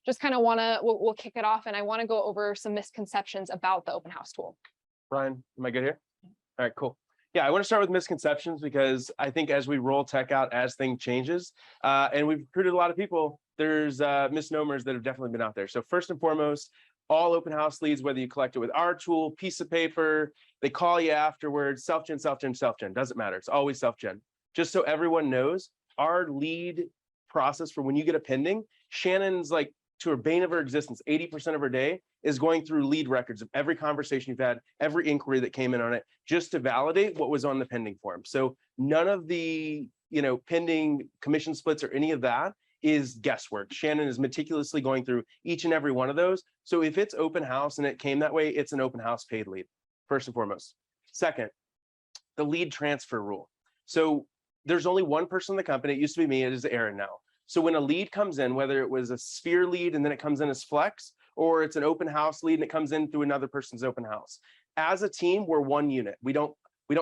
just kind of want to, we'll kick it off, and I want to go over some misconceptions about the open house tool. Brian, am I good here? All right, cool. Yeah, I want to start with misconceptions because I think as we roll tech out, as things changes, and we've recruited a lot of people, there's misnomers that have definitely been out there. So first and foremost, all open house leads, whether you collect it with our tool, piece of paper, they call you afterwards, self-gen, self-gen, self-gen, doesn't matter. It's always self-gen. Just so everyone knows, our lead process for when you get a pending, Shannon's like, to her bane of her existence, 80% of her day is going through lead records of every conversation you've had, every inquiry that came in on it, just to validate what was on the pending form. So none of the, pending commission splits or any of that is guesswork. Shannon is meticulously going through each and every one of those. So if it's open house and it came that way, it's an open house paid lead, first and foremost. Second, the lead transfer rule. So there's only one person in the company. It used to be me. It is Aaron now. So when a lead comes in, whether it was a sphere lead and then it comes in as flex, or it's an open house lead and it comes in through another person's open house, as a team, we're one unit. We don't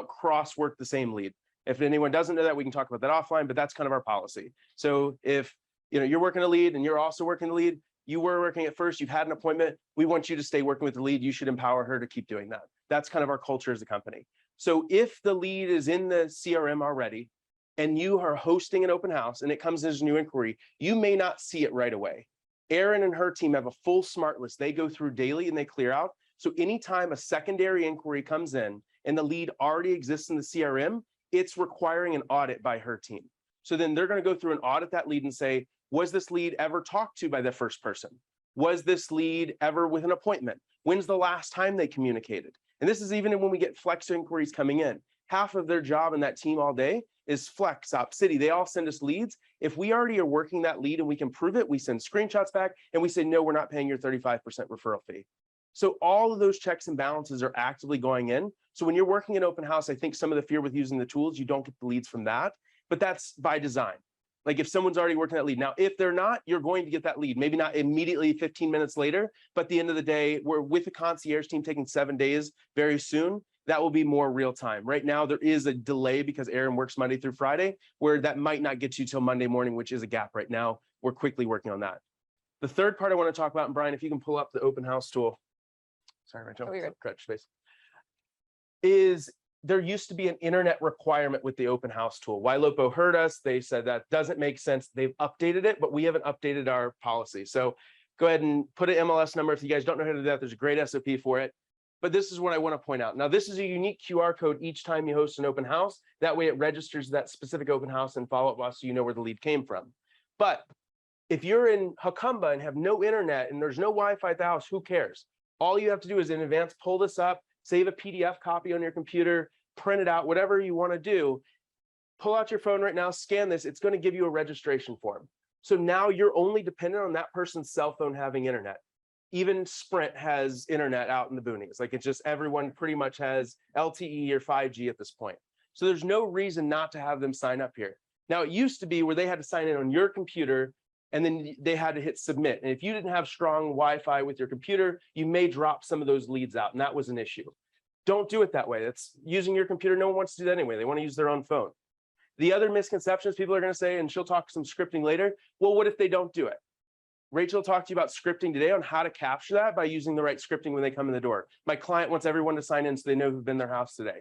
cross work the same lead. If anyone doesn't know that, we can talk about that offline, but that's kind of our policy. So if you're working a lead and you're also working the lead, you were working at first, you've had an appointment, we want you to stay working with the lead. You should empower her to keep doing that. That's kind of our culture as a company. So if the lead is in the CRM already, and you are hosting an open house and it comes as a new inquiry, you may not see it right away. Erin and her team have a full smart list they go through daily and they clear out. So anytime a secondary inquiry comes in and the lead already exists in the CRM, it's requiring an audit by her team. So then they're going to go through and audit that lead and say, was this lead ever talked to by the first person? Was this lead ever with an appointment? When's the last time they communicated? And this is even when we get flex inquiries coming in. Half of their job in that team all day is flex, City. They all send us leads. If we already are working that lead and we can prove it, we send screenshots back and we say, no, we're not paying your 35% referral fee. So all of those checks and balances are actively going in. So when you're working in open house, I think some of the fear with using the tools, you don't get the leads from that, but that's by design. Like if someone's already working that lead. Now, if they're not, you're going to get that lead, maybe not immediately 15 minutes later, but at the end of the day, we're with the concierge team taking 7 days very soon. That will be more real time. Right now, there is a delay because Aaron works Monday through Friday, where that might not get you till Monday morning, which is a gap right now. We're quickly working on that. The third part I want to talk about, and Brian, if you can pull up the open house tool. Sorry, Rachel. Correct space. Is there used to be an internet requirement with the open house tool. Ylopo heard us. They said that doesn't make sense. They've updated it, but we haven't updated our policy. So go ahead and put an MLS number. If you guys don't know how to do that, there's a great SOP for it. But this is what I want to point out. Now, this is a unique QR code each time you host an open house. That way it registers that specific open house and follow-up us so you know where the lead came from. But if you're in Hakumba and have no internet and there's no Wi-Fi at the house, who cares? All you have to do is in advance, pull this up, save a PDF copy on your computer, print it out, whatever you want to do. Pull out your phone right now, scan this. It's going to give you a registration form. So now you're only dependent on that person's cell phone having internet. Even Sprint has internet out in the boonies. Like it's just everyone pretty much has LTE or 5G at this point. So there's no reason not to have them sign up here. Now, it used to be where they had to sign in on your computer and then they had to hit submit. And if you didn't have strong Wi-Fi with your computer, you may drop some of those leads out. And that was an issue. Don't do it that way. That's using your computer. No one wants to do that anyway. They want to use their own phone. The other misconceptions people are going to say, and she'll talk some scripting later. Well, what if they don't do it? Rachel talked to you about scripting today on how to capture that by using the right scripting when they come in the door. My client wants everyone to sign in so they know who've been in their house today.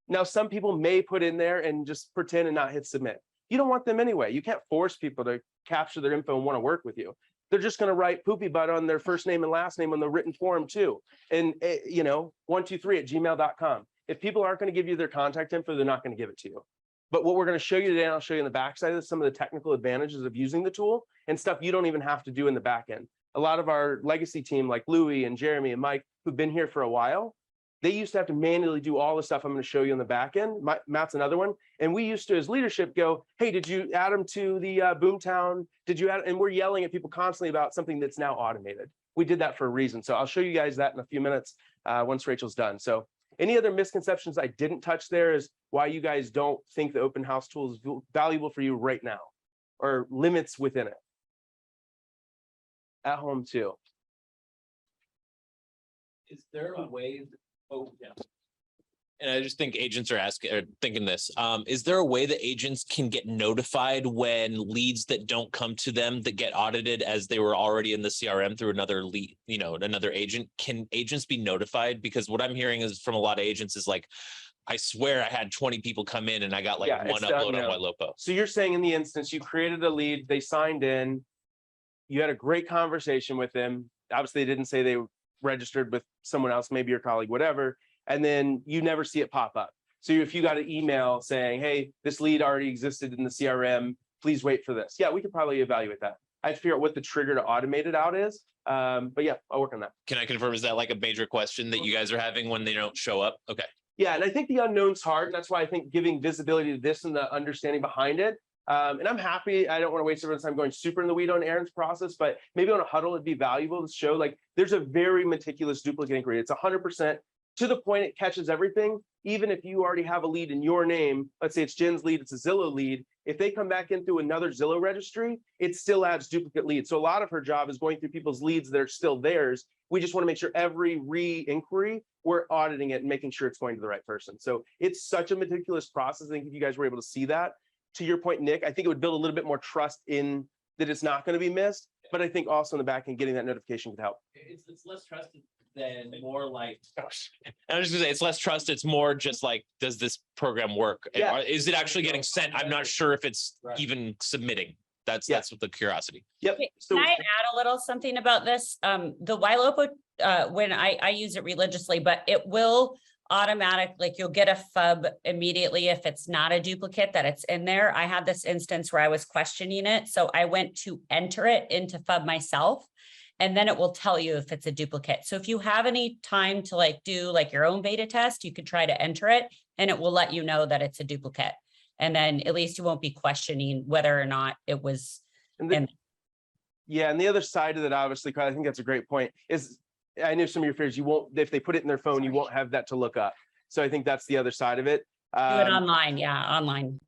Now, some people may put in there and just pretend and not hit submit. You don't want them anyway. You can't force people to capture their info and want to work with you. They're just going to write poopy butt on their first name and last name on the written form too. And 123@gmail.com. If people aren't going to give you their contact info, they're not going to give it to you. But what we're going to show you today, and I'll show you in the backside of this, some of the technical advantages of using the tool and stuff you don't even have to do in the back end. A lot of our legacy team, like Louie and Jeremy and Mike, who've been here for a while, they used to have to manually do all the stuff I'm going to show you in the back end. Matt's another one. And we used to, as leadership, go, hey, did you add them to the Boomtown? Did you add? And we're yelling at people constantly about something that's now automated. We did that for a reason. So I'll show you guys that in a few minutes once Rachel's done. So any other misconceptions I didn't touch there is why you guys don't think the open house tool is valuable for you right now, or limits within it. At home too. Is there a way? Oh, yeah. And I just think agents are asking or thinking this. Is there a way that agents can get notified when leads that don't come to them that get audited as they were already in the CRM through another lead, another agent? Can agents be notified? Because what I'm hearing is from a lot of agents is like, I swear I had 20 people come in and I got like one upload on White. So you're saying in the instance you created a lead, they signed in, you had a great conversation with them. Obviously, they didn't say they registered with someone else, maybe your colleague, whatever. And then you never see it pop up. So if you got an email saying, hey, this lead already existed in the CRM, please wait for this. Yeah, we could probably evaluate that. I'd figure out what the trigger to automate it out is. But yeah, I'll work on that. Can I confirm, is that like a major question that you guys are having when they don't show up? Okay. Yeah, and I think the unknown's hard. And that's why I think giving visibility to this and the understanding behind it. And I'm happy. I don't want to waste everyone's time going super in the weed on Aaron's process, but maybe on a huddle, it'd be valuable to show like there's a very meticulous duplicate inquiry. It's 100% to the point it catches everything. Even if you already have a lead in your name, let's say it's Jen's lead, it's a Zillow lead. If they come back in through another Zillow registry, it still adds duplicate leads. So a lot of her job is going through people's leads that are still theirs. We just want to make sure every re-inquiry, we're auditing it and making sure it's going to the right person. So it's such a meticulous process. I think if you guys were able to see that, to your point, Nick, I think it would build a little bit more trust in that it's not going to be missed. But I think also in the back end, getting that notification could help. It's less trusted than more like, I was just gonna say, it's less trust. It's more just like, does this program work? Yeah. Is it actually getting sent? I'm not sure if it's even submitting. That's what the curiosity. Yep. Can I add a little something about this? The White, when I use it religiously, but it will automatic, like you'll get a FUB immediately if it's not a duplicate that it's in there. I had this instance where I was questioning it. So I went to enter it into FUB myself, and then it will tell you if it's a duplicate. So if you have any time to like do like your own beta test, you could try to enter it and it will let you know that it's a duplicate. And then at least you won't be questioning whether or not it was. Yeah, and the other side of it, obviously, Kyle, I think that's a great point, is I know some of your fears, you won't, if they put it in their phone, you won't have that to look up. So I think that's the other side of it. Do it online. Yeah, online.